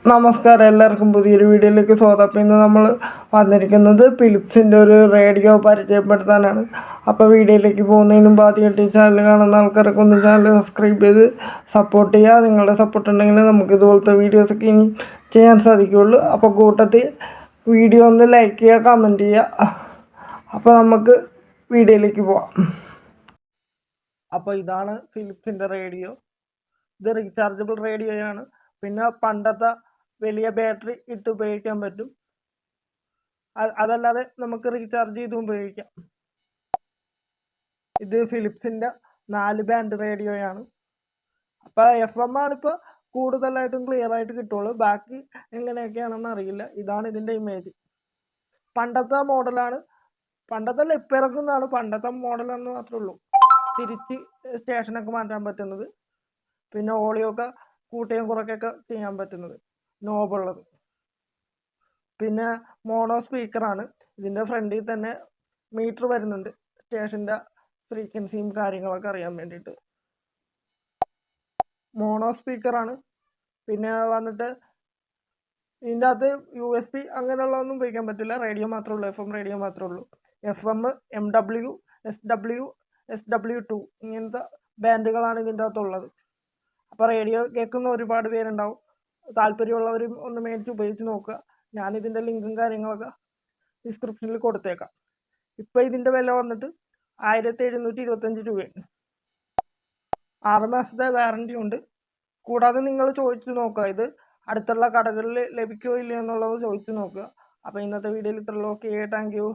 നമസ്കാരം, എല്ലാവർക്കും പുതിയൊരു വീഡിയോയിലേക്ക് സ്വാഗതം. അപ്പോൾ ഇന്ന് നമ്മൾ വന്നിരിക്കുന്നത് ഫിലിപ്സിൻ്റെ ഒരു റേഡിയോ പരിചയപ്പെടുത്താനാണ്. അപ്പോൾ വീഡിയോയിലേക്ക് പോകുന്നതിന് മുമ്പ് ആദ്യമായിട്ട് ഈ ചാനൽ കാണുന്ന ആൾക്കാരൊക്കെ ഒന്ന് ചാനൽ സബ്സ്ക്രൈബ് ചെയ്ത് സപ്പോർട്ട് ചെയ്യുക. നിങ്ങളുടെ സപ്പോർട്ട് ഉണ്ടെങ്കിൽ നമുക്ക് ഇതുപോലത്തെ വീഡിയോസൊക്കെ ഇനി ചെയ്യാൻ സാധിക്കുകയുള്ളൂ. അപ്പോൾ കൂട്ടത്തിൽ വീഡിയോ ഒന്ന് ലൈക്ക് ചെയ്യുക, കമൻറ്റ് ചെയ്യുക. അപ്പോൾ നമുക്ക് വീഡിയോയിലേക്ക് പോവാം. അപ്പോൾ ഇതാണ് ഫിലിപ്സിൻ്റെ റേഡിയോ. ഇത് റീചാർജബിൾ റേഡിയോയാണ്. പിന്നെ പണ്ടത്തെ വലിയ ബാറ്ററി ഇട്ട് ഉപയോഗിക്കാൻ പറ്റും. അതല്ലാതെ നമുക്ക് റീചാർജ് ചെയ്ത് ഉപയോഗിക്കാം. ഇത് ഫിലിപ്സിൻ്റെ 4 ബാൻഡ് റേഡിയോയാണ്. അപ്പോൾ FM ആണിപ്പോൾ കൂടുതലായിട്ടും ക്ലിയർ ആയിട്ട് കിട്ടുള്ളൂ. ബാക്കി എങ്ങനെയൊക്കെയാണെന്ന് അറിയില്ല. ഇതാണ് ഇതിൻ്റെ ഇമേജ്. പണ്ടത്തെ മോഡലാണ്. പണ്ടത്തെ ഇപ്പം ഇറക്കുന്നതാണ്. പണ്ടത്തെ മോഡലാണെന്ന് മാത്രമേ ഉള്ളൂ. തിരിച്ച് സ്റ്റേഷനൊക്കെ മാറ്റാൻ പറ്റുന്നത്, പിന്നെ ഓളിയൊക്കെ കൂട്ടുകയും കുറയ്ക്കൊക്കെ ചെയ്യാൻ പറ്റുന്നത്, നോബുള്ളത്. പിന്നെ മോണോ സ്പീക്കറാണ്. ഇതിൻ്റെ ഫ്രണ്ടിൽ തന്നെ മീറ്റർ വരുന്നുണ്ട്, സ്റ്റേഷൻ്റെ ഫ്രീക്വൻസിയും കാര്യങ്ങളൊക്കെ അറിയാൻ വേണ്ടിയിട്ട്. മോണോ സ്പീക്കറാണ്. പിന്നെ വന്നിട്ട് ഇതിൻ്റെ അകത്ത് USB അങ്ങനെയുള്ളതൊന്നും ഉപയോഗിക്കാൻ പറ്റില്ല. റേഡിയോ മാത്രമേ ഉള്ളൂ, FM റേഡിയോ മാത്രമേ ഉള്ളൂ. FM, MW, SW, SW2 ഇങ്ങനത്തെ ബാൻഡുകളാണ് ഇതിൻ്റെ അകത്തുള്ളത്. അപ്പോൾ റേഡിയോ കേൾക്കുന്ന ഒരുപാട് പേരുണ്ടാവും. താല്പര്യമുള്ളവരും ഒന്ന് മേടിച്ച് ഉപയോഗിച്ച് നോക്കുക. ഞാനിതിൻ്റെ ലിങ്കും കാര്യങ്ങളൊക്കെ ഡിസ്ക്രിപ്ഷനിൽ കൊടുത്തേക്കാം. ഇപ്പോൾ ഇതിൻ്റെ വില വന്നിട്ട് 1725 രൂപയാണ്. 6 മാസത്തെ വാറൻറ്റി ഉണ്ട്. കൂടാതെ നിങ്ങൾ ചോദിച്ചു നോക്കുക, ഇത് അടുത്തുള്ള കടകളിൽ ലഭിക്കുമോ ഇല്ലയോ എന്നുള്ളത് ചോദിച്ചു നോക്കുക. അപ്പോൾ ഇന്നത്തെ വീഡിയോയിൽ ഇത്രയുള്ളൂ. Okay, thank U.